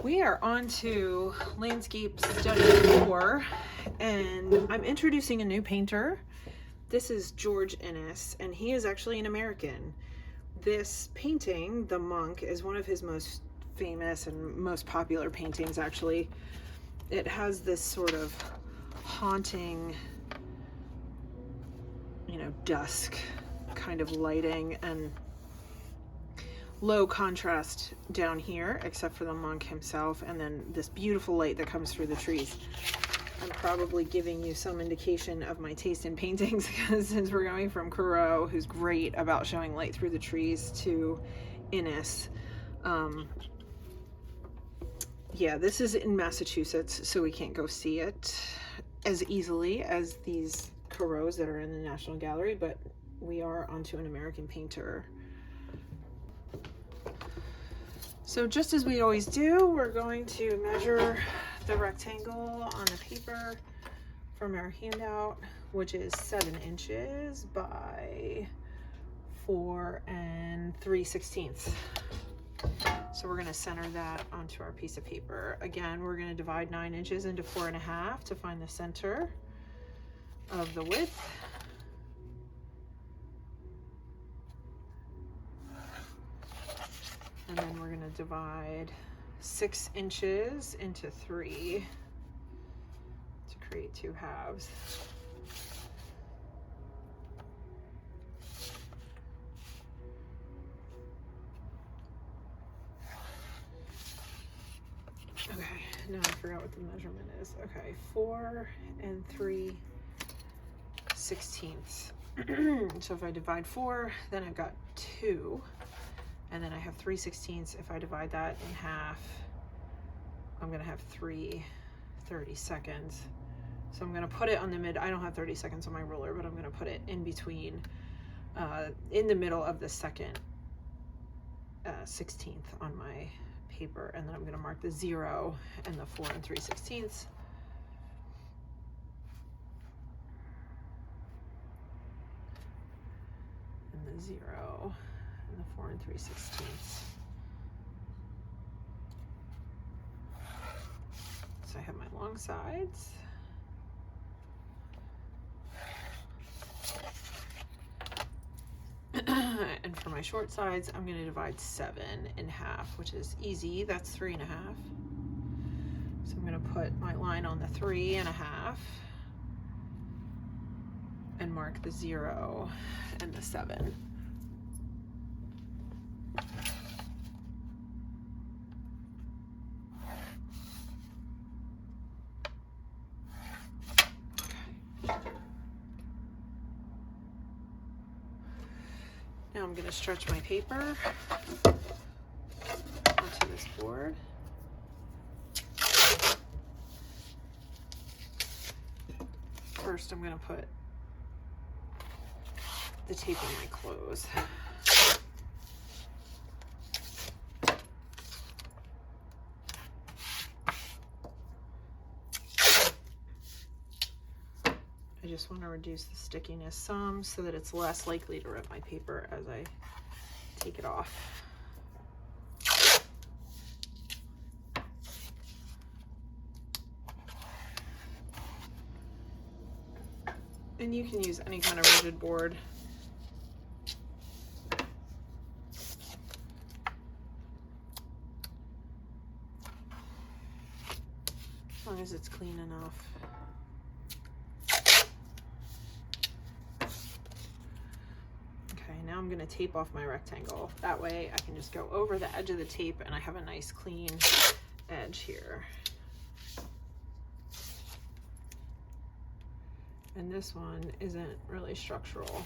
We are on to landscape study 4, and I'm introducing a new painter. This is George Inness, and he is actually an American. This painting, The Monk, is one of his most famous and most popular paintings, actually. It has this sort of haunting, dusk kind of lighting and low contrast down here, except for the monk himself, and then this beautiful light that comes through the trees. I'm probably giving you some indication of my taste in paintings, because since we're going from Corot, who's great about showing light through the trees, to Inness. Yeah, this is in Massachusetts, so we can't go see it as easily as these Corots that are in the National Gallery, but we are onto an American painter. So just as we always do, we're going to measure the rectangle on the paper from our handout, which is 7 inches by 4 3/16. So we're going to center that onto our piece of paper. Again, we're going to divide 9 inches into 4.5 to find the center of the width. And then we're going to divide 6 inches into 3 to create 2 halves. Okay, now I forgot what the measurement is. Okay, 4 3/16. So if I divide 4, then I've got 2. And then I have 3/16. If I divide that in half, I'm gonna have 3/32. So I'm gonna put it on the mid. I don't have 30 seconds on my ruler, but I'm gonna put it in between, in the middle of the second 16th on my paper, and then I'm gonna mark the 0 and the 4 3/16. And the 0. And the 4 3/16. So I have my long sides. And for my short sides, I'm going to divide 7 in half, which is easy. That's 3.5. So I'm going to put my line on the 3.5 and mark the 0 and the 7. Now I'm going to stretch my paper onto this board. First, I'm going to put the tape on my clothes. I just want to reduce the stickiness some so that it's less likely to rip my paper as I take it off. And you can use any kind of rigid board. As long as it's clean enough. Now I'm going to tape off my rectangle. That way I can just go over the edge of the tape and I have a nice clean edge here. And this one isn't really structural,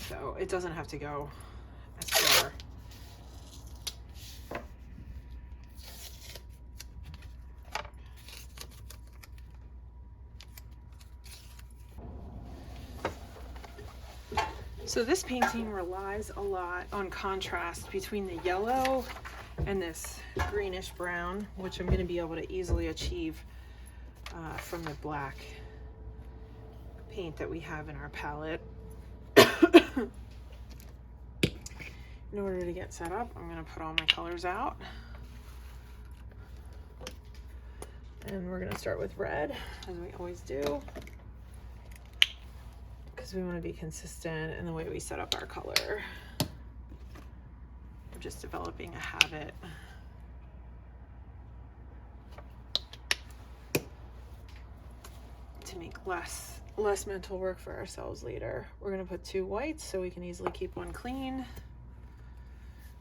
so it doesn't have to go as far. So this painting relies a lot on contrast between the yellow and this greenish brown, which I'm going to be able to easily achieve from the black paint that we have in our palette. In order to get set up, I'm going to put all my colors out. And we're gonna start with red, as we always do, because we want to be consistent in the way we set up our color. We're just developing a habit. To make less mental work for ourselves later. We're gonna put 2 whites so we can easily keep one clean.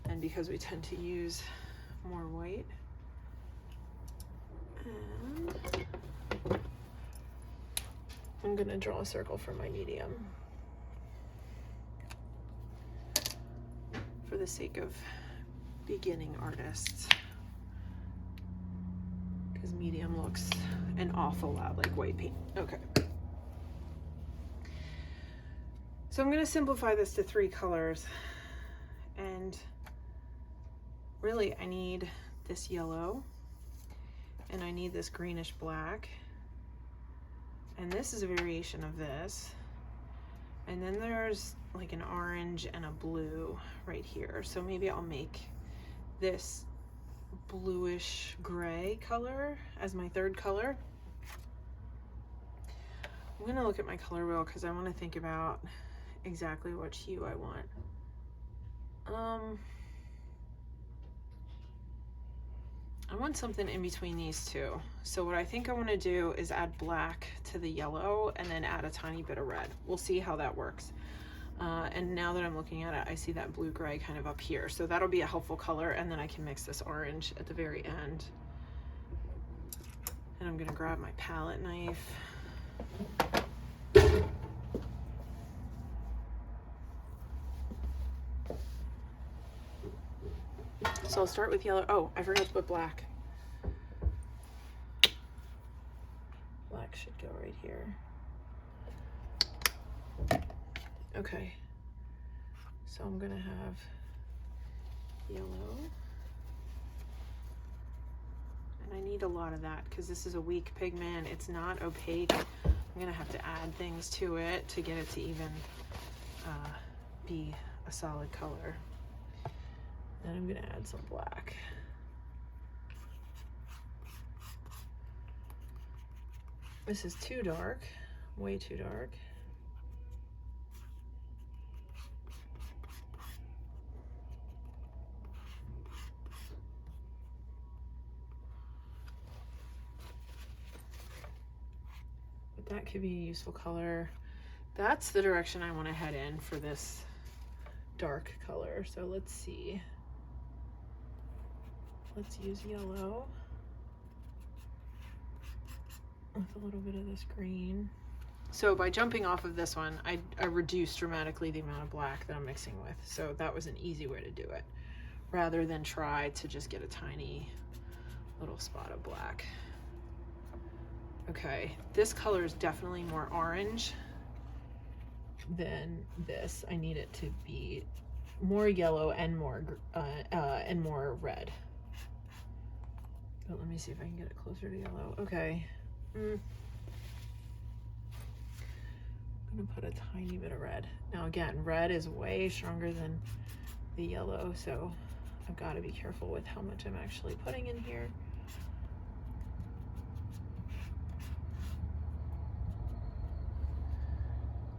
And because we tend to use more white. And I'm gonna draw a circle for my medium. For the sake of beginning artists. Because medium looks an awful lot like white paint. Okay. So I'm gonna simplify this to 3 colors. And really I need this yellow. And I need this greenish black. And this is a variation of this. And then there's like an orange and a blue right here. So maybe I'll make this bluish gray color as my 3rd color. I'm gonna look at my color wheel because I want to think about exactly what hue I want. I want something in between these 2. So what I think I want to do is add black to the yellow and then add a tiny bit of red. We'll see how that works. And now that I'm looking at it, I see that blue-gray kind of up here. So that'll be a helpful color, and then I can mix this orange at the very end. And I'm gonna grab my palette knife. So I'll start with yellow. Oh, I forgot to put black. Black should go right here. Okay. So I'm gonna have yellow. And I need a lot of that because this is a weak pigment. It's not opaque. I'm gonna have to add things to it to get it to even be a solid color. Then I'm gonna add some black. This is too dark, way too dark. But that could be a useful color. That's the direction I want to head in for this dark color. So let's see. Let's use yellow with a little bit of this green. So by jumping off of this one, I reduced dramatically the amount of black that I'm mixing with. So that was an easy way to do it, rather than try to just get a tiny little spot of black. Okay, this color is definitely more orange than this. I need it to be more yellow and more red. But let me see if I can get it closer to yellow. Okay. I'm gonna put a tiny bit of red. Now again, red is way stronger than the yellow, so I've got to be careful with how much I'm actually putting in here.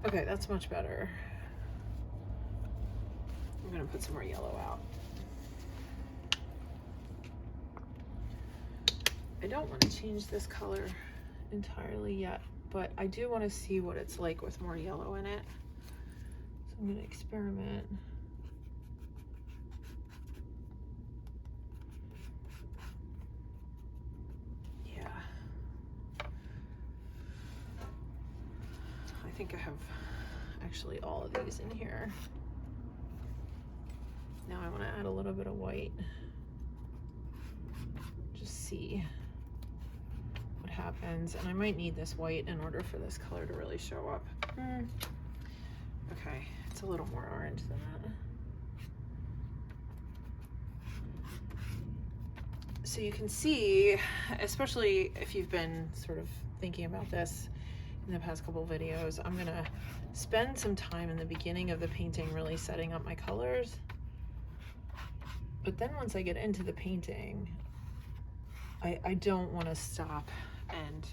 Okay, that's much better. I'm gonna put some more yellow out. I don't want to change this color entirely yet, but I do want to see what it's like with more yellow in it. So I'm going to experiment. Yeah. I think I have actually all of these in here. Now I want to add a little bit of white. Just see what happens. And I might need this white in order for this color to really show up. Okay, it's a little more orange than that. So you can see, especially if you've been sort of thinking about this in the past couple videos, I'm gonna spend some time in the beginning of the painting really setting up my colors. But then once I get into the painting, I don't want to stop and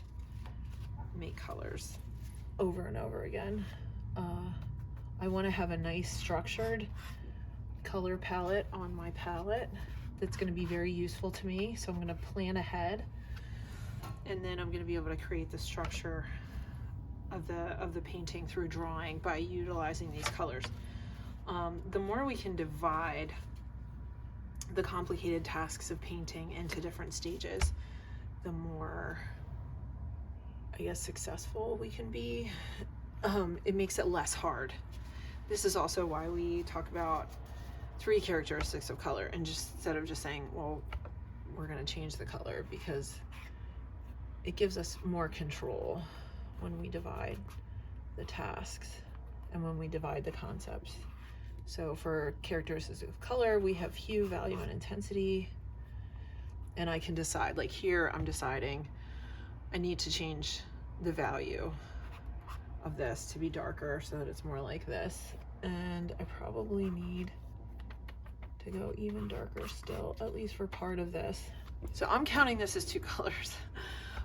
make colors over and over again. I want to have a nice structured color palette on my palette that's going to be very useful to me. So I'm going to plan ahead, and then I'm going to be able to create the structure of the painting through drawing by utilizing these colors. The more we can divide the complicated tasks of painting into different stages, the more, I guess, successful we can be. It makes it less hard. This is also why we talk about 3 characteristics of color, and just instead of just saying, well, we're going to change the color, because it gives us more control when we divide the tasks and when we divide the concepts. So for characteristics of color, we have hue, value, and intensity. And I can decide, like here, I'm deciding I need to change the value of this to be darker so that it's more like this. And I probably need to go even darker still, at least for part of this. So I'm counting this as 2 colors.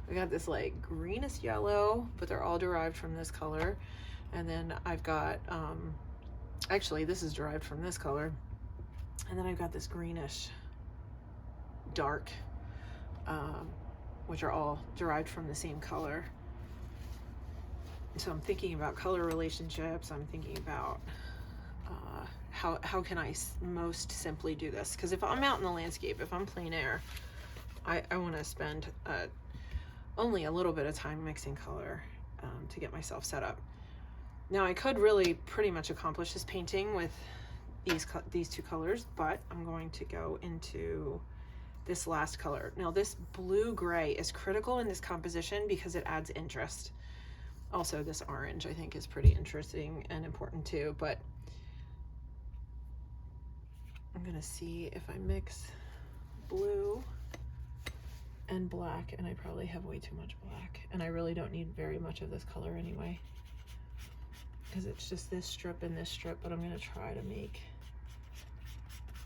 We got this like greenish yellow, but they're all derived from this color. And then I've got, actually this is derived from this color. And then I've got this greenish dark, which are all derived from the same color. So I'm thinking about color relationships. I'm thinking about how can I most simply do this? Because if I'm out in the landscape, if I'm plein air, I want to spend only a little bit of time mixing color to get myself set up. Now I could really pretty much accomplish this painting with these 2 colors, but I'm going to go into this last color. Now this blue-gray is critical in this composition because it adds interest. Also this orange I think is pretty interesting and important too, but I'm gonna see if I mix blue and black, and I probably have way too much black, and I really don't need very much of this color anyway, because it's just this strip and this strip, but I'm gonna try to make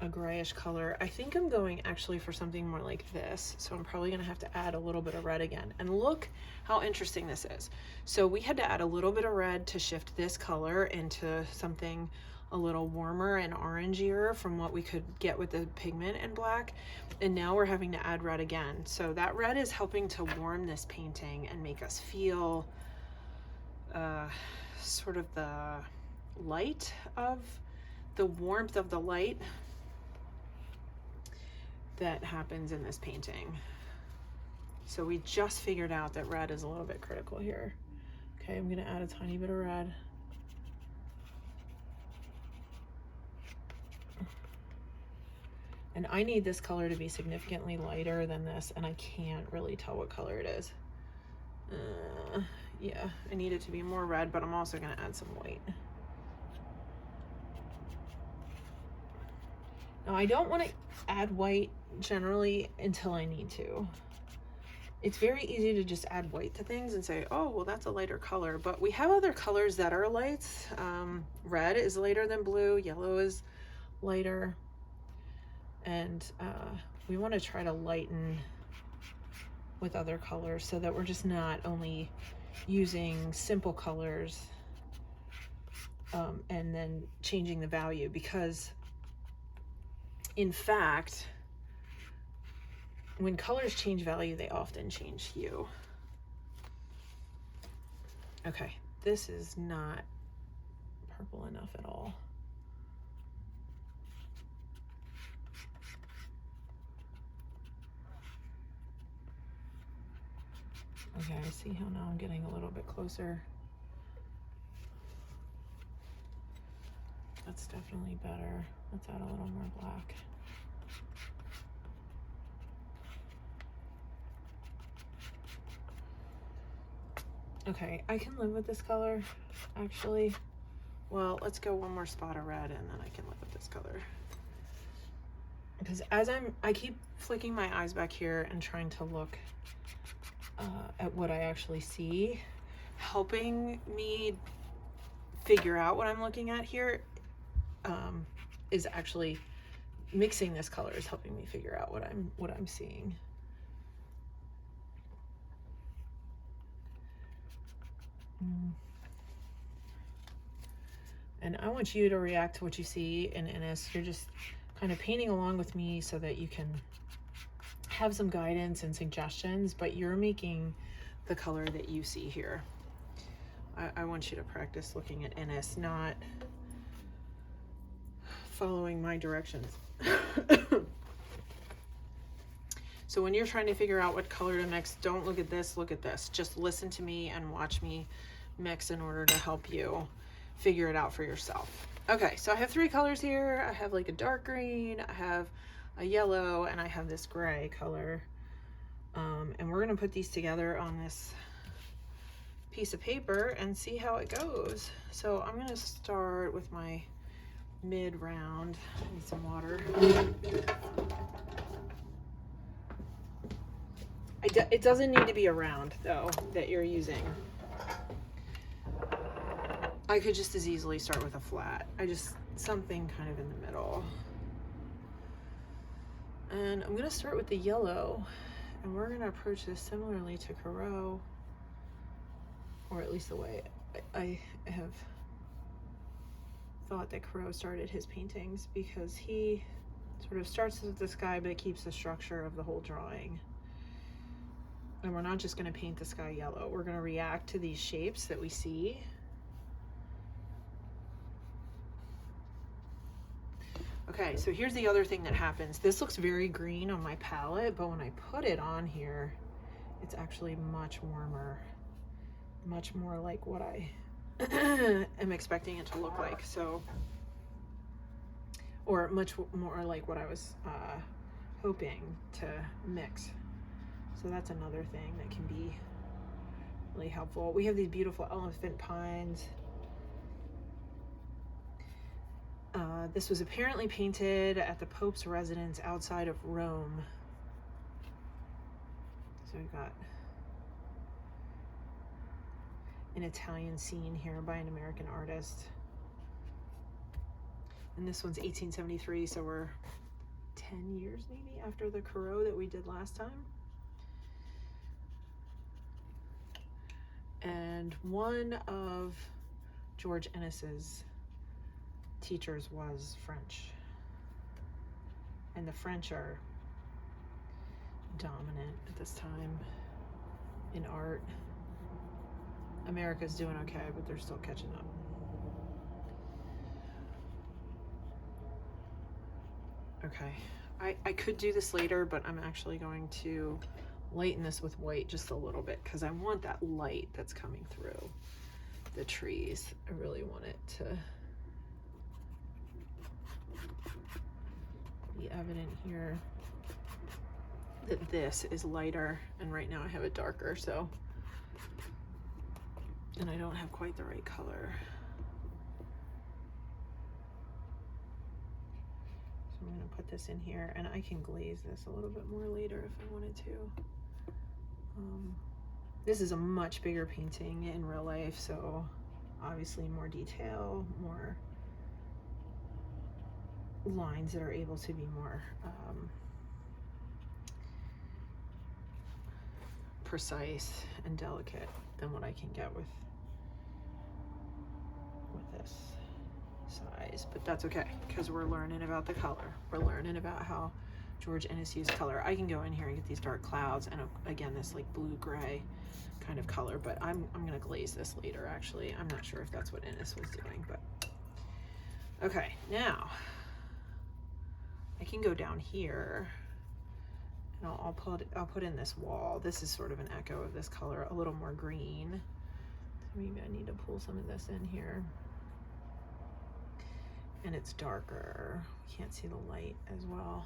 a grayish color. I think I'm going actually for something more like this, so I'm probably gonna have to add a little bit of red again. And look how interesting this is. So we had to add a little bit of red to shift this color into something a little warmer and orangier from what we could get with the pigment in black, and now we're having to add red again. So that red is helping to warm this painting and make us feel sort of the light of the warmth of the light that happens in this painting. So we just figured out that red is a little bit critical here. Okay, I'm gonna add a tiny bit of red. And I need this color to be significantly lighter than this, and I can't really tell what color it is. Yeah, I need it to be more red, but I'm also gonna add some white. Now I don't want to add white generally until I need to. It's very easy to just add white to things and say, oh, well, that's a lighter color, but we have other colors that are lights. Red is lighter than blue, yellow is lighter, and we want to try to lighten with other colors so that we're just not only using simple colors and then changing the value, because in fact, when colors change value, they often change hue. Okay, this is not purple enough at all. Okay, I see how now I'm getting a little bit closer. That's definitely better. Let's add a little more black. Okay, I can live with this color, actually. Well, let's go one more spot of red and then I can live with this color. Because as I keep flicking my eyes back here and trying to look at what I actually see, helping me figure out what I'm looking at here is actually mixing this color is helping me figure out what I'm seeing. And I want you to react to what you see in Inness. You're just kind of painting along with me so that you can have some guidance and suggestions, but you're making the color that you see here. I want you to practice looking at Inness, not following my directions. So when you're trying to figure out what color to mix, don't look at this, look at this. Just listen to me and watch me mix in order to help you figure it out for yourself. Okay, so I have 3 colors here. I have like a dark green, I have a yellow, and I have this gray color. And we're gonna put these together on this piece of paper and see how it goes. So I'm gonna start with my mid round. I need some water. It doesn't need to be a round though that you're using. I could just as easily start with a flat. Something kind of in the middle. And I'm gonna start with the yellow, and we're gonna approach this similarly to Corot, or at least the way I have thought that Corot started his paintings, because he sort of starts with the sky but keeps the structure of the whole drawing. And we're not just gonna paint the sky yellow, we're gonna react to these shapes that we see. Okay, so here's the other thing that happens. This looks very green on my palette, but when I put it on here, it's actually much warmer, much more like what I am expecting it to look like. So, or much more like what I was hoping to mix. So that's another thing that can be really helpful. We have these beautiful elephant pines. This was apparently painted at the Pope's residence outside of Rome. So we've got an Italian scene here by an American artist. And this one's 1873, so we're 10 years maybe after the Corot that we did last time. And one of George Inness's teachers was French, and the French are dominant at this time in art. America's doing okay, but they're still catching up. Okay, I could do this later, but I'm actually going to lighten this with white just a little bit because I want that light that's coming through the trees. I really want it to be evident here that this is lighter, and right now I have it darker, so, and I don't have quite the right color. So I'm gonna put this in here, and I can glaze this a little bit more later if I wanted to. This is a much bigger painting in real life, so obviously more detail, more lines that are able to be more precise and delicate than what I can get with this size, but that's okay because we're learning about the color. We're learning about how George Inness used color. I can go in here and get these dark clouds and again this like blue-gray kind of color, but I'm gonna glaze this later actually. I'm not sure if that's what Inness was doing, but okay, now I can go down here and I'll put in this wall. This is sort of an echo of this color, a little more green. So maybe I need to pull some of this in here. And it's darker. We can't see the light as well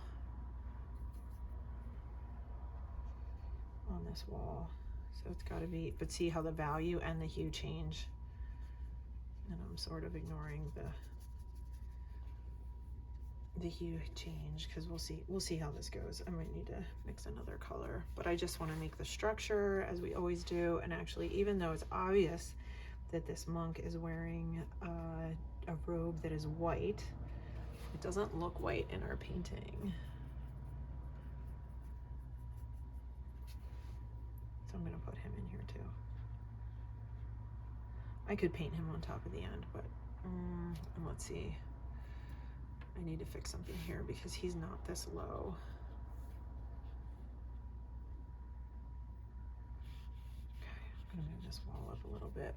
on this wall. So it's gotta be, but see how the value and the hue change. And I'm sort of ignoring the hue change because we'll see how this goes. I might need to mix another color, but I just want to make the structure as we always do. And actually, even though it's obvious that this monk is wearing a robe that is white, it doesn't look white in our painting. So I'm going to put him in here too. I could paint him on top of the end, but and let's see. I need to fix something here because he's not this low. Okay, I'm gonna move this wall up a little bit.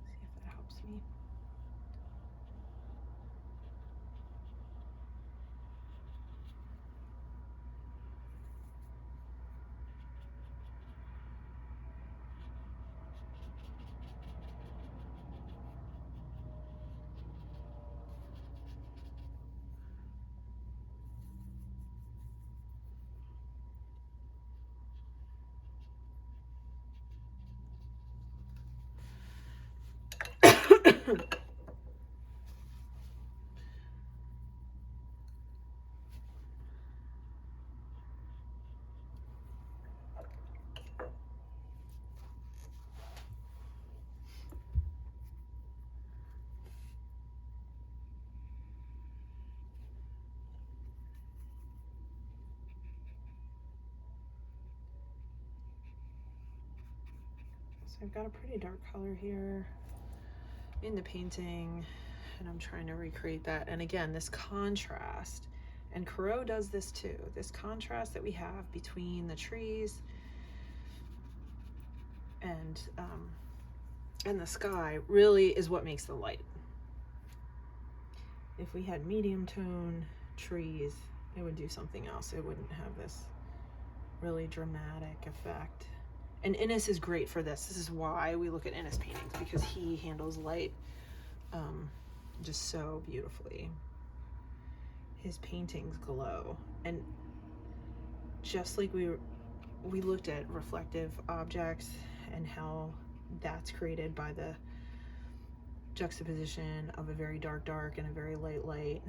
See if that helps me. So I've got a pretty dark color here in the painting, and I'm trying to recreate that. And again, this contrast, and Corot does this too, this contrast that we have between the trees and the sky really is what makes the light. If we had medium tone trees, it would do something else. It wouldn't have this really dramatic effect. And Inness is great for this. This is why we look at Inness paintings, because he handles light just so beautifully. His paintings glow. And just like we looked at reflective objects and how that's created by the juxtaposition of a very dark and a very light.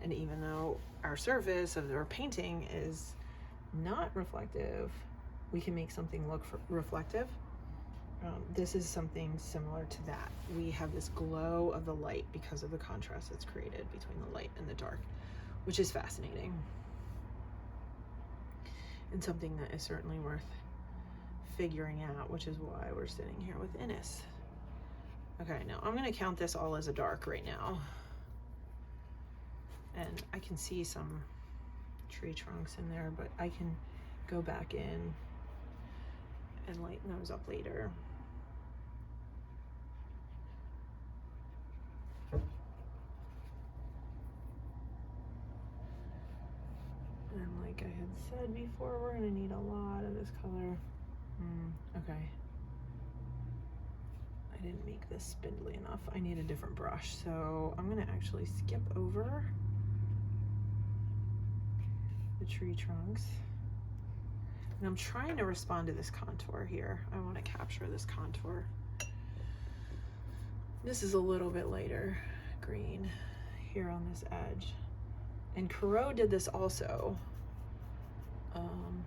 And even though our surface of our painting is not reflective, we can make something look reflective. This is something similar to that. We have this glow of the light because of the contrast that's created between the light and the dark, which is fascinating. And something that is certainly worth figuring out, which is why we're sitting here with Inness. Okay, now I'm gonna count this all as a dark right now. And I can see some tree trunks in there, but I can go back in and lighten those up later. And like I had said before, we're gonna need a lot of this color. Okay. I didn't make this spindly enough. I need a different brush. So I'm gonna actually skip over the tree trunks. And I'm trying to respond to this contour here. I want to capture this contour. This is a little bit lighter green here on this edge. And Corot did this also. I'm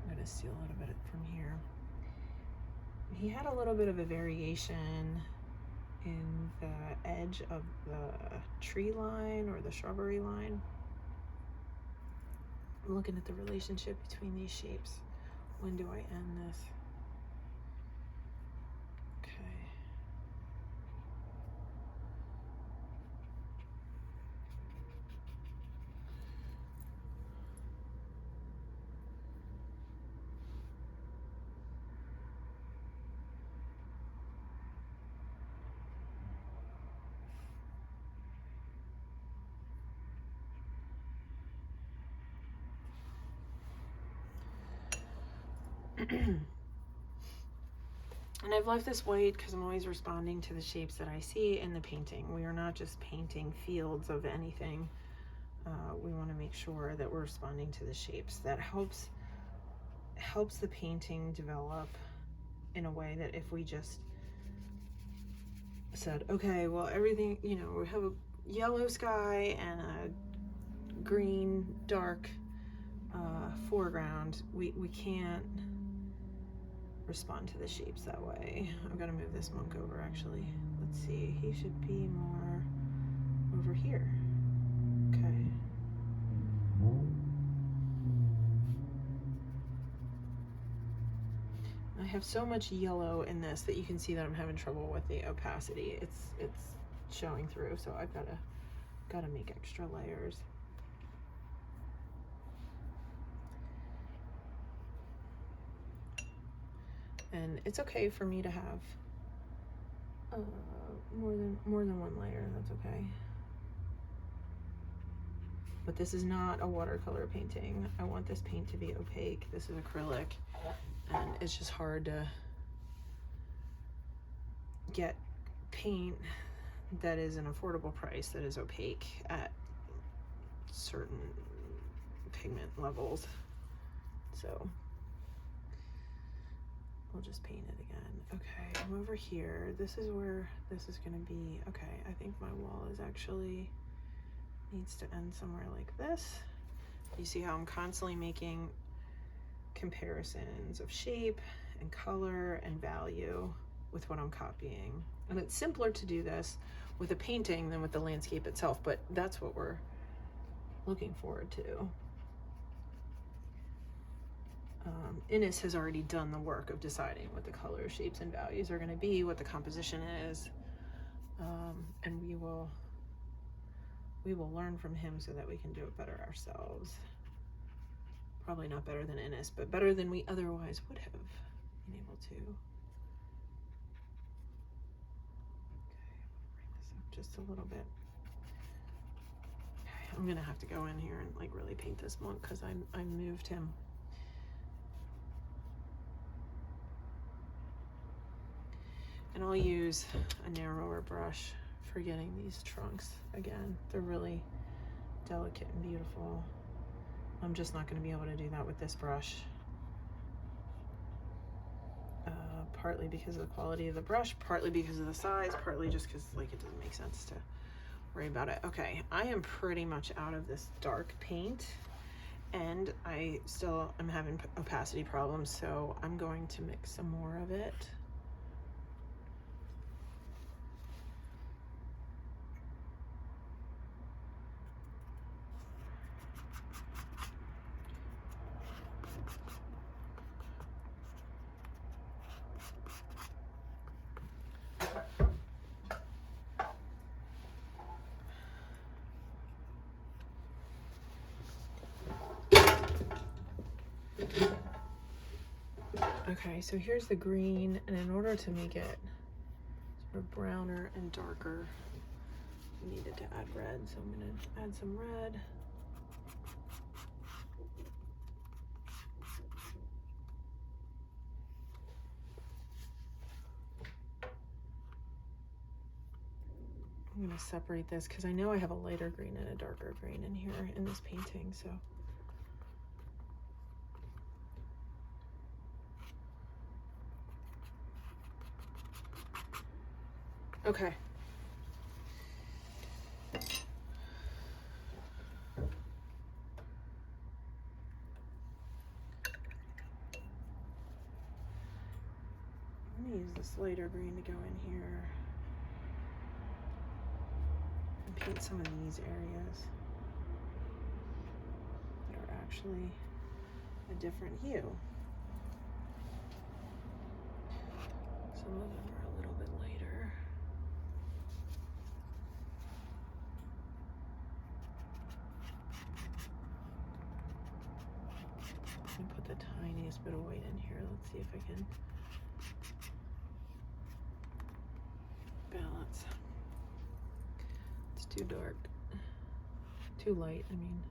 gonna steal a little bit from here. He had a little bit of a variation in the edge of the tree line or the shrubbery line. I'm looking at the relationship between these shapes. When do I end this? And I've left this white because I'm always responding to the shapes that I see in the painting. We are not just painting fields of anything. We want to make sure that we're responding to the shapes. That helps the painting develop in a way that if we just said, okay, well, everything, you know, we have a yellow sky and a green dark foreground, we can't respond to the shapes that way. I'm gonna move this monk over actually. Let's see, he should be more over here. Okay. have so much yellow in this that you can see that I'm having trouble with the opacity. It's showing through, so I've gotta make extra layers. And it's okay for me to have more than one layer. That's okay. But this is not a watercolor painting. I want this paint to be opaque. This is acrylic, and it's just hard to get paint that is an affordable price that is opaque at certain pigment levels. So we'll just paint it again. Okay, I'm over here. This is where this is gonna be. Okay, I think my wall is actually needs to end somewhere like this. You see how I'm constantly making comparisons of shape and color and value with what I'm copying. And it's simpler to do this with a painting than with the landscape itself, but that's what we're looking forward to. Inness has already done the work of deciding what the color, shapes, and values are going to be, what the composition is, and we will learn from him so that we can do it better ourselves. Probably not better than Inness, but better than we otherwise would have been able to. Okay, bring this up just a little bit. Okay, I'm gonna have to go in here and like really paint this monk because I moved him. And I'll use a narrower brush for getting these trunks. Again, they're really delicate and beautiful. I'm just not going to be able to do that with this brush. Partly because of the quality of the brush, partly because of the size, partly just because like it doesn't make sense to worry about it. Okay, I am pretty much out of this dark paint, and I still am having opacity problems, so I'm going to mix some more of it. Okay, so here's the green, and in order to make it sort of browner and darker, we needed to add red, so I'm going to add some red. I'm going to separate this because I know I have a lighter green and a darker green in here in this painting, so. Okay. I'm going to use this lighter green to go in here and paint some of these areas that are actually a different hue. Some of them are a little bit lighter. I'm gonna put the tiniest bit of white in here. Let's see if I can balance. It's too dark. Too light, I mean.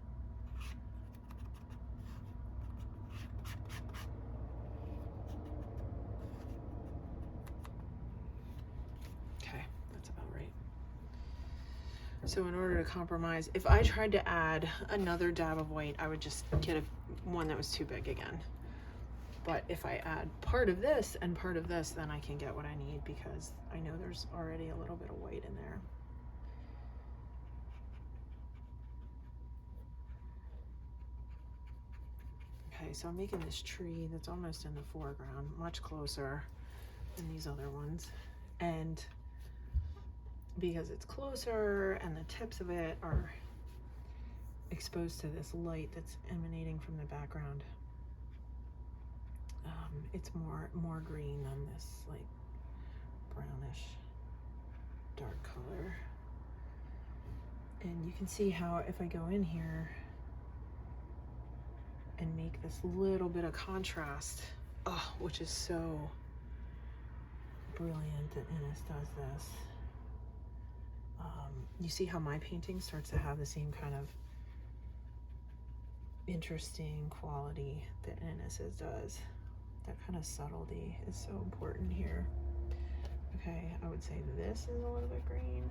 Okay, that's about right. So in order to compromise, if I tried to add another dab of white, I would just get one that was too big again. But if I add part of this and part of this, then I can get what I need because I know there's already a little bit of white in there. Okay, so I'm making this tree that's almost in the foreground, much closer than these other ones. And because it's closer and the tips of it are exposed to this light that's emanating from the background, it's more green than this like brownish dark color. And you can see how if I go in here and make this little bit of contrast, oh, which is so brilliant that Inness does this. You see how my painting starts to have the same kind of interesting quality that Inness's does. That kind of subtlety is so important here. Okay, I would say this is a little bit green.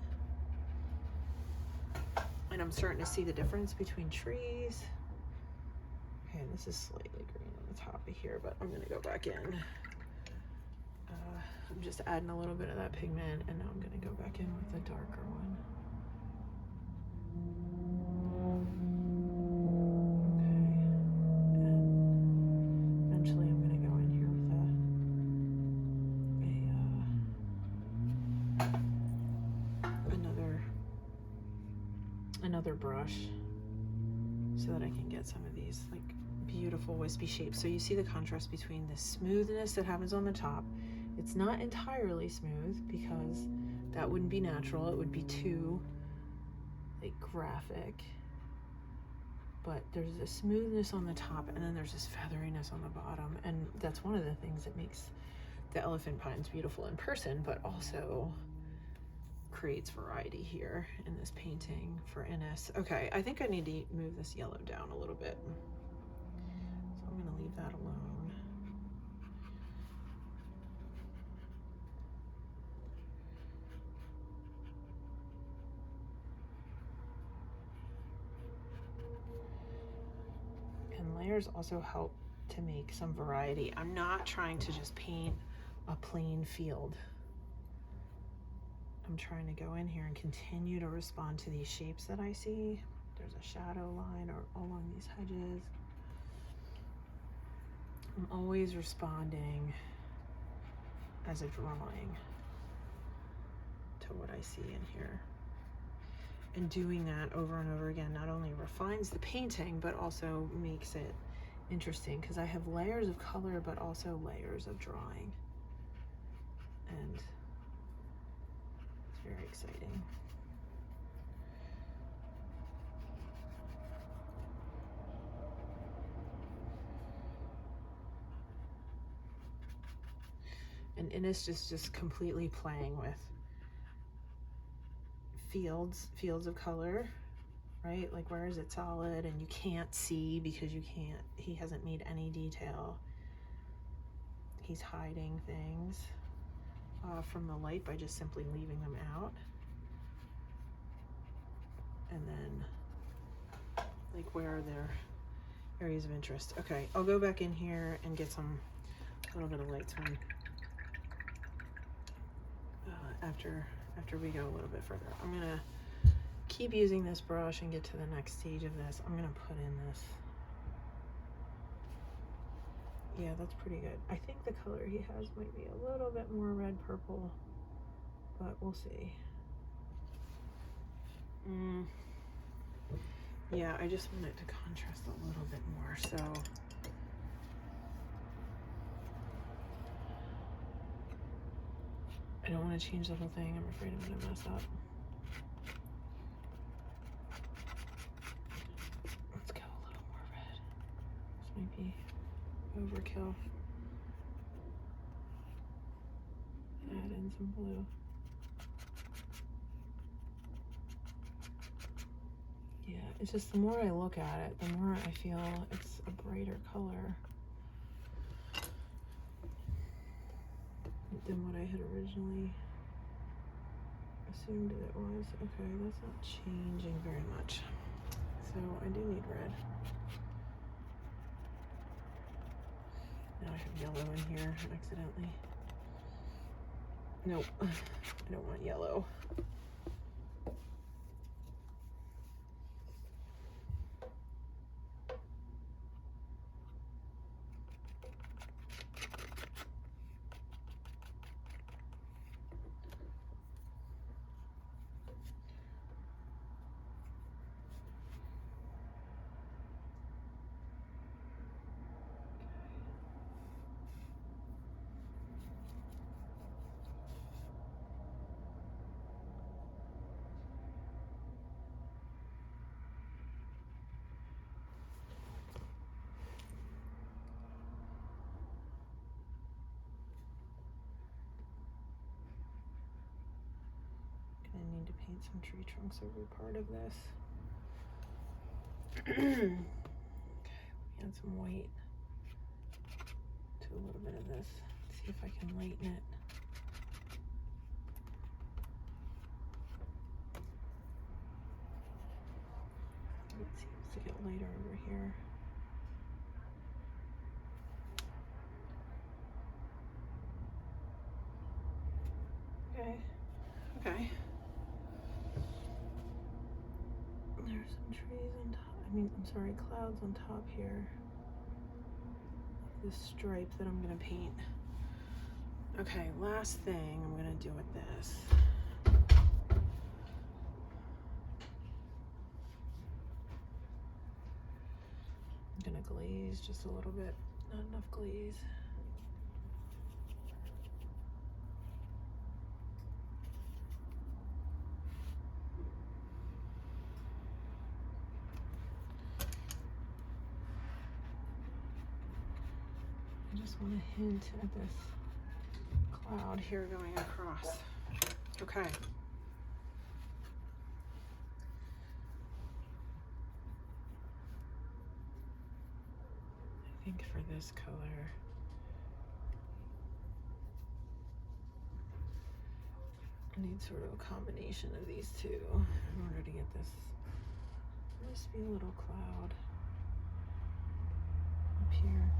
And I'm starting to see the difference between trees. Okay, this is slightly green on the top of here, but I'm gonna go back in. I'm just adding a little bit of that pigment, and now I'm gonna go back in with the darker one. Okay, and eventually I'm gonna go in here with another brush so that I can get some of these like beautiful wispy shapes. So you see the contrast between the smoothness that happens on the top. It's not entirely smooth because that wouldn't be natural. It would be too like graphic. But there's a smoothness on the top, and then there's this featheriness on the bottom. And that's one of the things that makes the elephant pines beautiful in person, but also creates variety here in this painting for Inness. Okay, I think I need to move this yellow down a little bit. So I'm gonna leave that alone. And layers also help to make some variety. I'm not trying to just paint a plain field. I'm trying to go in here and continue to respond to these shapes that I see. There's a shadow line or along these hedges. I'm always responding as a drawing to what I see in here. And doing that over and over again not only refines the painting, but also makes it interesting because I have layers of color, but also layers of drawing. And it's very exciting. And Inness is just completely playing with fields of color, right? Like where is it solid and you can't see because he hasn't made any detail. He's hiding things from the light by just simply leaving them out. And then like where are their areas of interest? Okay, I'll go back in here and get a little bit of light swing after we go a little bit further. I'm gonna keep using this brush and get to the next stage of this. I'm gonna put in this. Yeah, that's pretty good. I think the color he has might be a little bit more red purple, but we'll see. Yeah, I just want it to contrast a little bit more, so I don't want to change the whole thing. I'm afraid I'm gonna mess up. Let's go a little more red. This might be overkill. Add in some blue. Yeah, it's just the more I look at it, the more I feel it's a brighter color than what I had originally assumed it was. Okay, that's not changing very much. So I do need red. Now I have yellow in here accidentally. Nope, I don't want yellow. get some tree trunks over part of this. Okay, add some white to a little bit of this. See if I can lighten it. It seems to get lighter over here. Okay, okay. There's some trees on top. I'm sorry, clouds on top here. This stripe that I'm gonna paint. Okay, last thing I'm gonna do with this. I'm gonna glaze just a little bit, not enough glaze. I just want to hint at this cloud here going across. Okay. I think for this color, I need sort of a combination of these two in order to get this wispy little cloud up here.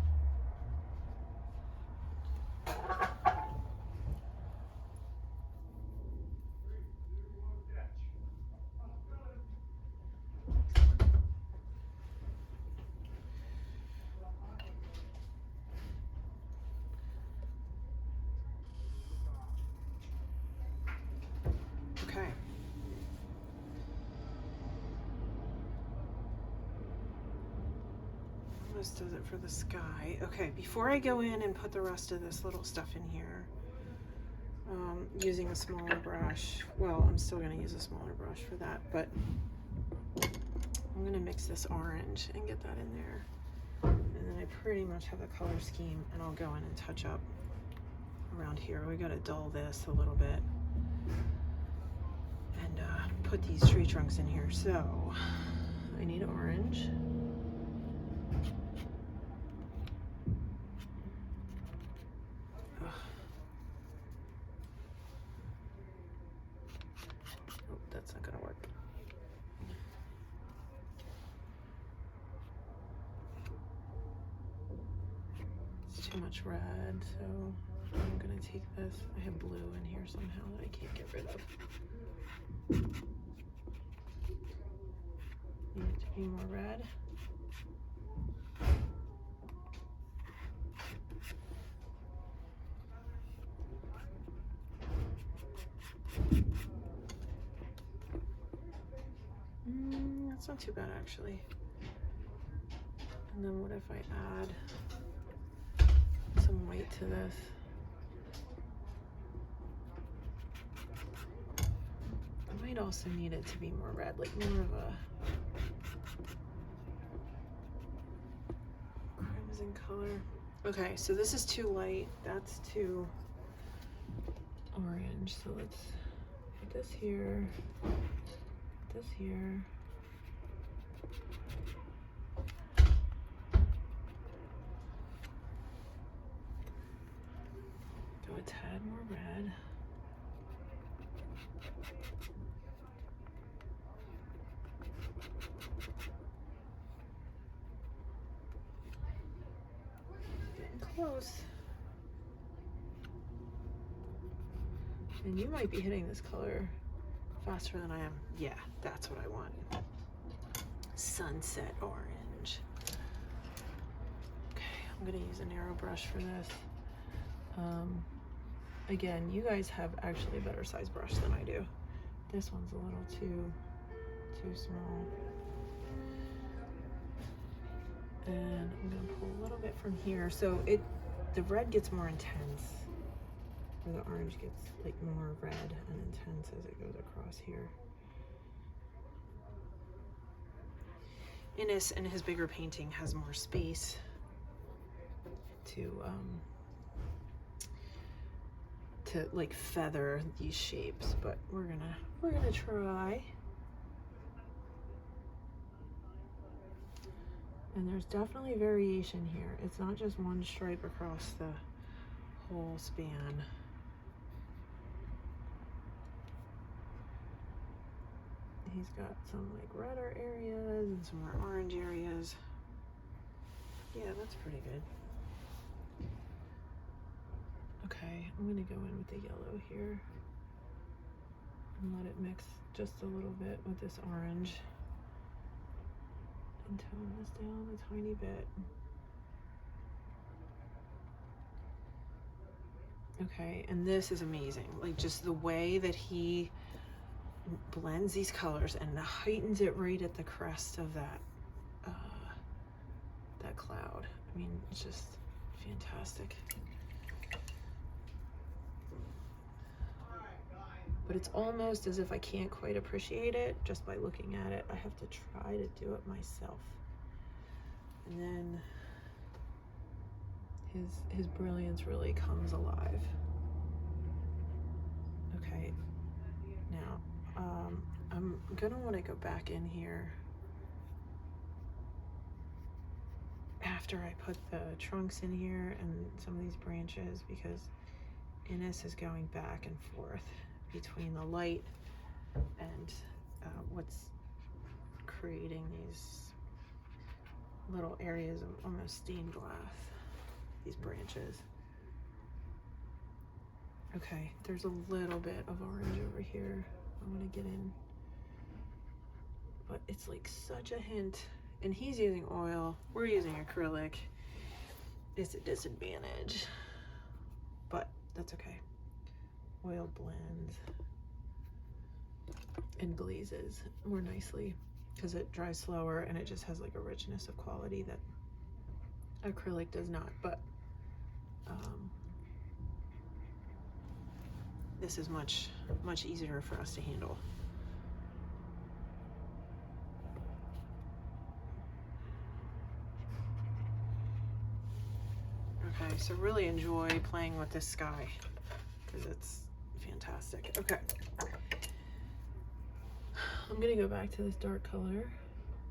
Okay. Almost does it for the sky. Okay, before I go in and put the rest of this little stuff in here, using a smaller brush. Well, I'm still going to use a smaller brush for that, but I'm going to mix this orange and get that in there. And then I pretty much have the color scheme, and I'll go in and touch up around here. We got to dull this a little bit and put these tree trunks in here. So I need orange. That's not gonna work. It's too much red, so I'm gonna take this. I have blue in here somehow that I can't get rid of. Need it to be more red. That's not too bad actually. And then what if I add some white to this? I might also need it to be more red, like more of a crimson color. Okay, so this is too light, that's too orange. So let's put this here, put this here. Go a tad more red. Getting close. And you might be hitting this color faster than I am. Yeah, that's what I want. Sunset orange. Okay, I'm gonna use a narrow brush for this. Again, you guys have actually a better size brush than I do. This one's a little too small. And I'm gonna pull a little bit from here. So the red gets more intense, or the orange gets like more red and intense as it goes across here. Inness in his bigger painting has more space to to like feather these shapes, but we're gonna try. And there's definitely variation here. It's not just one stripe across the whole span. He's got some like redder areas and some more orange areas. Yeah, that's pretty good. Okay, I'm gonna go in with the yellow here and let it mix just a little bit with this orange and tone this down a tiny bit. Okay, and this is amazing. Like just the way that he blends these colors and heightens it right at the crest of that that cloud. I mean, it's just fantastic. But it's almost as if I can't quite appreciate it just by looking at it. I have to try to do it myself. And then his brilliance really comes alive. Okay, now I'm gonna want to go back in here after I put the trunks in here and some of these branches, because Inness is going back and forth between the light and what's creating these little areas of almost stained glass, these branches. Okay, there's a little bit of orange over here I'm gonna get in, but it's like such a hint. And he's using oil, we're using acrylic. It's a disadvantage, but that's okay. Oil blends and glazes more nicely because it dries slower and it just has like a richness of quality that acrylic does not. But this is much easier for us to handle. Okay, so really enjoy playing with this sky because it's fantastic. Okay, I'm gonna go back to this dark color,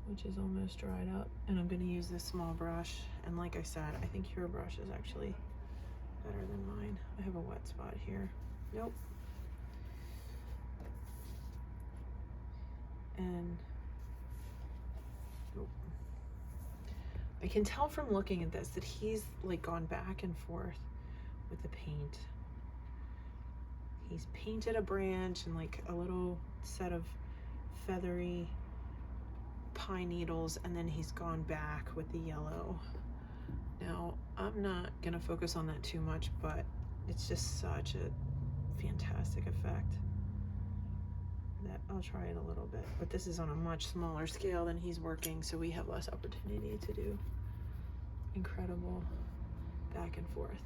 which is almost dried up, and I'm gonna use this small brush. And like I said, I think your brush is actually better than mine. I have a wet spot here. Nope. And nope. I can tell from looking at this that he's like gone back and forth with the paint. He's painted a branch and like a little set of feathery pine needles, and then he's gone back with the yellow. Now, I'm not gonna focus on that too much, but it's just such a fantastic effect that I'll try it a little bit. But this is on a much smaller scale than he's working, so we have less opportunity to do incredible back and forth.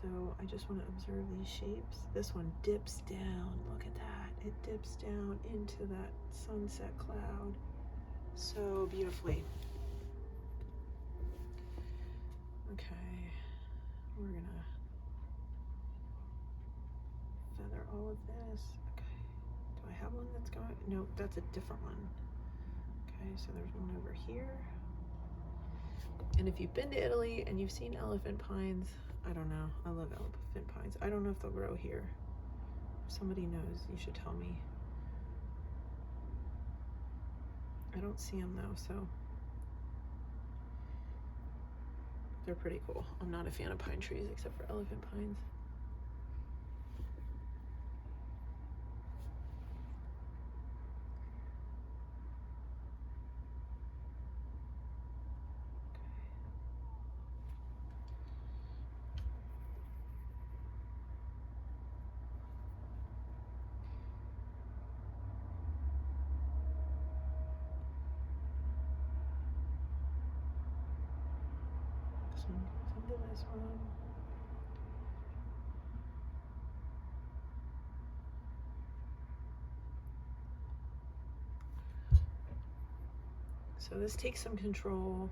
So I just want to observe these shapes. This one dips down, look at that. It dips down into that sunset cloud so beautifully. Okay, we're gonna feather all of this. Okay, do I have one that's going? No, that's a different one. Okay, so there's one over here. And if you've been to Italy and you've seen elephant pines, I don't know, I love elephant pines. I don't know if they'll grow here. If somebody knows, you should tell me. I don't see them though, so they're pretty cool. I'm not a fan of pine trees except for elephant pines. Some to this one. So this takes some control.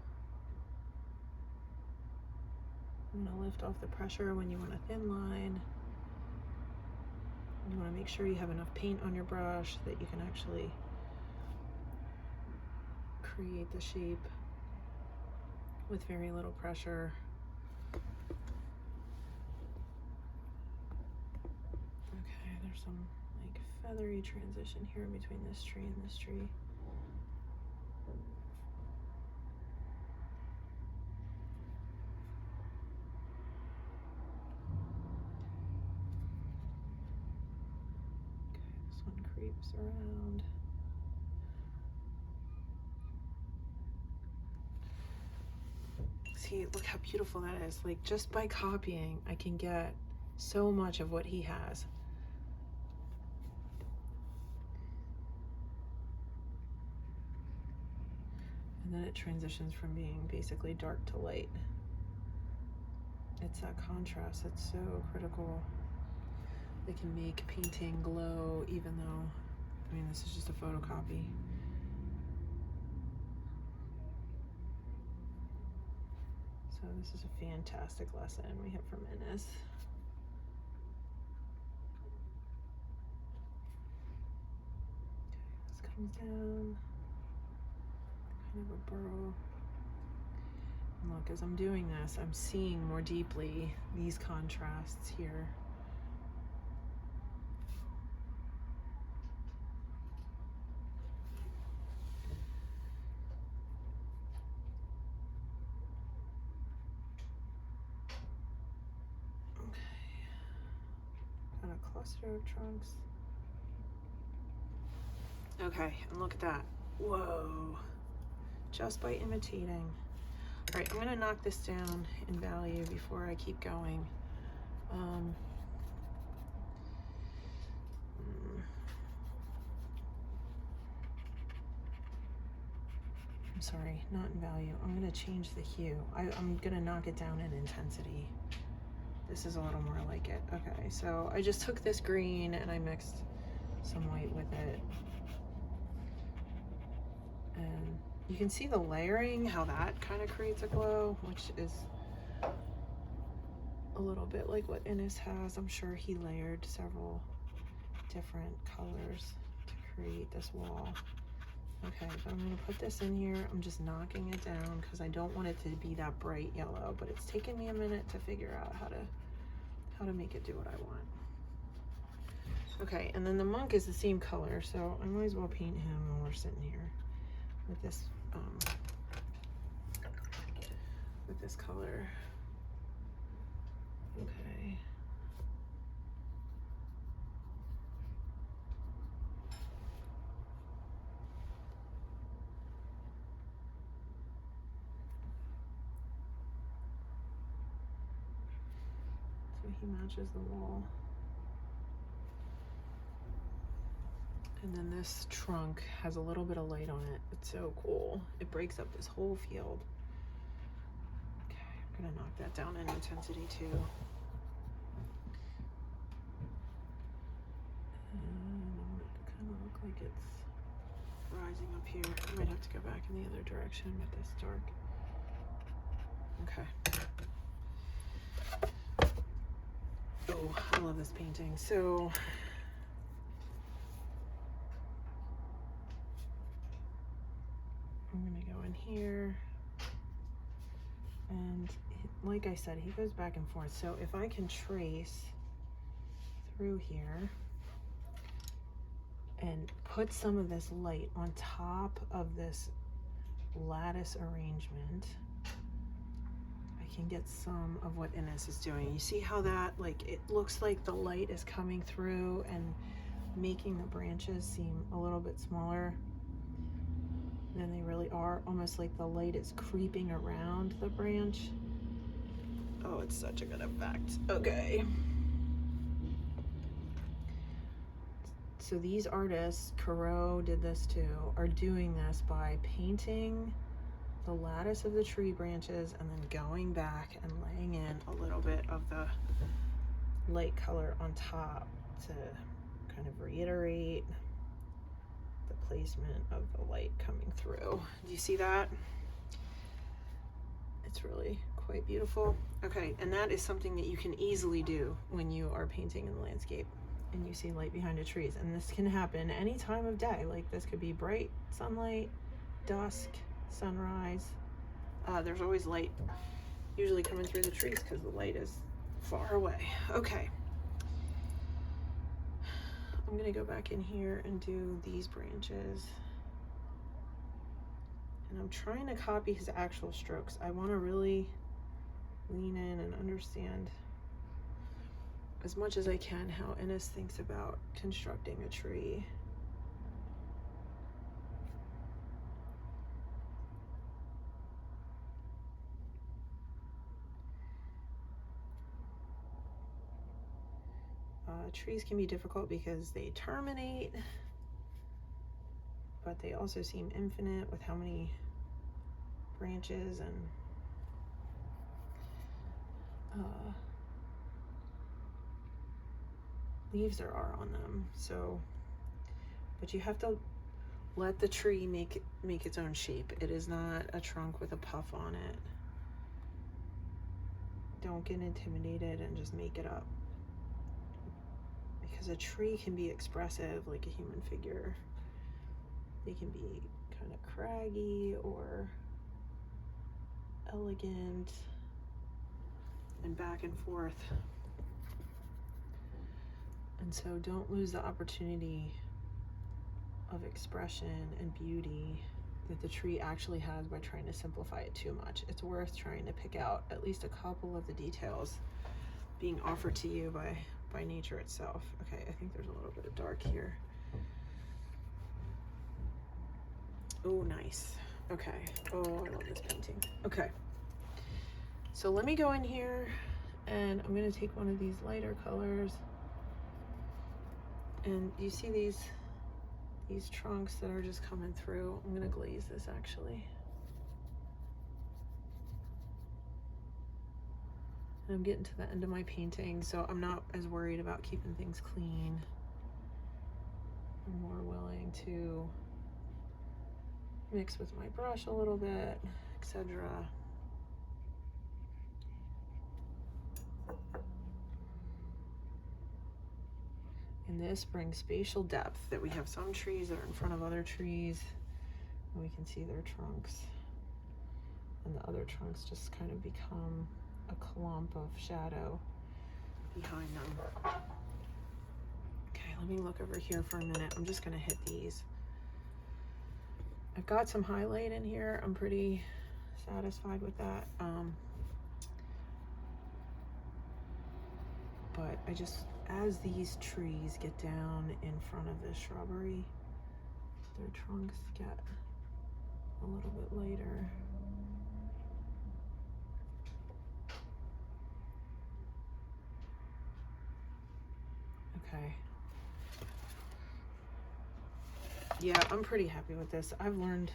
want to lift off the pressure when you want a thin line. You want to make sure you have enough paint on your brush that you can actually create the shape with very little pressure. Okay, there's some like feathery transition here between this tree and this tree. Okay, this one creeps around. See, look how beautiful that is. Like, just by copying, I can get so much of what he has. And then it transitions from being basically dark to light. It's that contrast that's so critical. They can make painting glow even though, I mean, this is just a photocopy. So this is a fantastic lesson we have from Inness. Okay, this comes down, kind of a burrow. And look, as I'm doing this, I'm seeing more deeply these contrasts here. Got a cluster of trunks. Okay, and look at that. Whoa. Just by imitating. All right, I'm gonna knock this down in value before I keep going. I'm sorry, not in value. I'm gonna change the hue. I'm gonna knock it down in intensity. This is a little more like it. Okay, so I just took this green and I mixed some white with it. And you can see the layering, how that kind of creates a glow, which is a little bit like what Inness has. I'm sure he layered several different colors to create this wall. Okay, but I'm gonna put this in here. I'm just knocking it down because I don't want it to be that bright yellow, but it's taken me a minute to figure out how to make it do what I want. Okay, and then the monk is the same color, so I might as well paint him while we're sitting here with this color. Okay. So he matches the wall. And then this trunk has a little bit of light on it. It's so cool. It breaks up this whole field. Okay, I'm gonna knock that down in intensity too. And I want it to kind of look like it's rising up here. I might have to go back in the other direction with this dark. Okay. Oh, I love this painting. So I'm gonna go in here, and like I said, he goes back and forth. So if I can trace through here and put some of this light on top of this lattice arrangement, I can get some of what Inness is doing. You see how that, like, it looks like the light is coming through and making the branches seem a little bit smaller than they really are, almost like the light is creeping around the branch. Oh, it's such a good effect. Okay. So these artists, Corot did this too, are doing this by painting the lattice of the tree branches and then going back and laying in a little bit of the light color on top to kind of reiterate the placement of the light coming through. Do you see that? it's really quite beautiful. Okay, and that is something that you can easily do when you are painting in the landscape and you see light behind the trees. And this can happen any time of day. Like this could be bright sunlight, dusk, sunrise. There's always light usually coming through the trees because the light is far away. Okay. I'm gonna go back in here and do these branches. And I'm trying to copy his actual strokes. I want to really lean in and understand as much as I can how Inness thinks about constructing a tree. Trees can be difficult because they terminate, but they also seem infinite with how many branches and leaves there are on them. So, but you have to let the tree make its own shape. It is not a trunk with a puff on it. Don't get intimidated and just make it up. Because a tree can be expressive like a human figure. They can be kind of craggy or elegant and back and forth. And so don't lose the opportunity of expression and beauty that the tree actually has by trying to simplify it too much. It's worth trying to pick out at least a couple of the details being offered to you by nature itself. Okay, I think there's a little bit of dark here. Oh, nice. Okay. Oh, I love this painting. Okay. So let me go in here and I'm going to take one of these lighter colors. And you see these trunks that are just coming through. I'm going to glaze this actually. And I'm getting to the end of my painting, so I'm not as worried about keeping things clean. I'm more willing to mix with my brush a little bit, etc. And this brings spatial depth, that we have some trees that are in front of other trees and we can see their trunks, and the other trunks just kind of become a clump of shadow behind them. Okay, let me look over here for a minute. I'm just gonna hit these. I've got some highlight in here. I'm pretty satisfied with that. But I just, as these trees get down in front of the shrubbery, their trunks get a little bit lighter. Okay. Yeah, I'm pretty happy with this. I've learned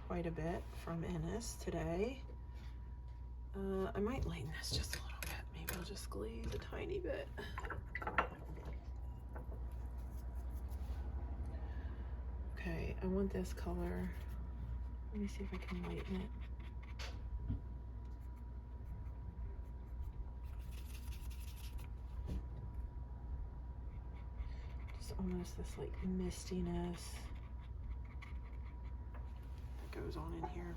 quite a bit from Inness today. I might lighten this just a little bit. Maybe I'll just glaze a tiny bit. Okay, I want this color. Let me see if I can lighten it. Just almost this like mistiness that goes on in here.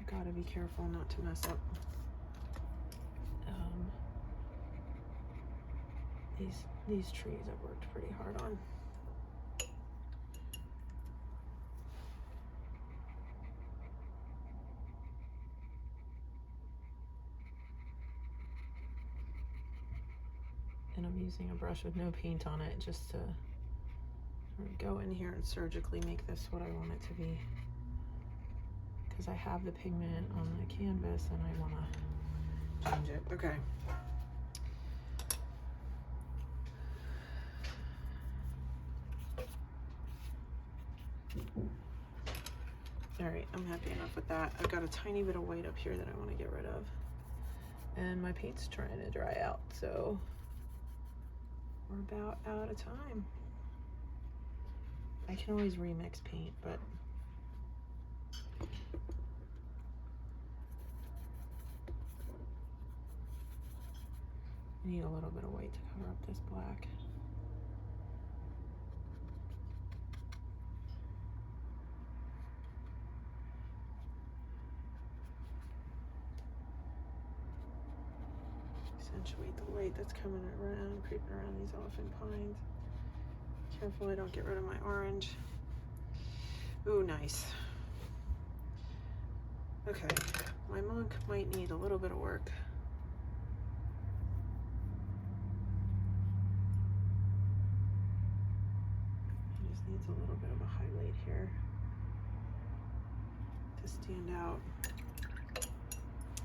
Gotta be careful not to mess up these trees I've worked pretty hard on. And I'm using a brush with no paint on it just to go in here and surgically make this what I want it to be. Because I have the pigment on the canvas and I want to change it. Okay. All right, I'm happy enough with that. I've got a tiny bit of white up here that I want to get rid of. And my paint's trying to dry out, so we're about out of time. I can always remix paint, but I need a little bit of white to cover up this black. Accentuate the light that's coming around, creeping around these elephant pines. Careful I don't get rid of my orange. Ooh, nice. Okay, my monk might need a little bit of work. He just needs a little bit of a highlight here to stand out.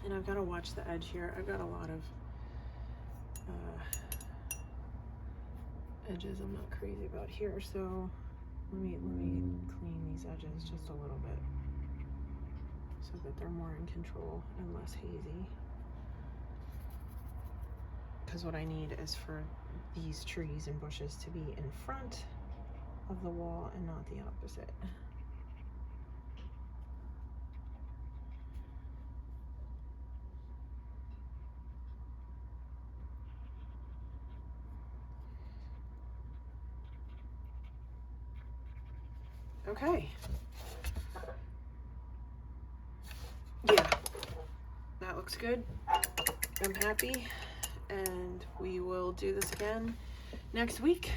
And I've got to watch the edge here. I've got a lot of edges I'm not crazy about here, so let me clean these edges just a little bit so that they're more in control and less hazy. Because what I need is for these trees and bushes to be in front of the wall and not the opposite. Okay. Yeah, that looks good. I'm happy, and we will do this again next week.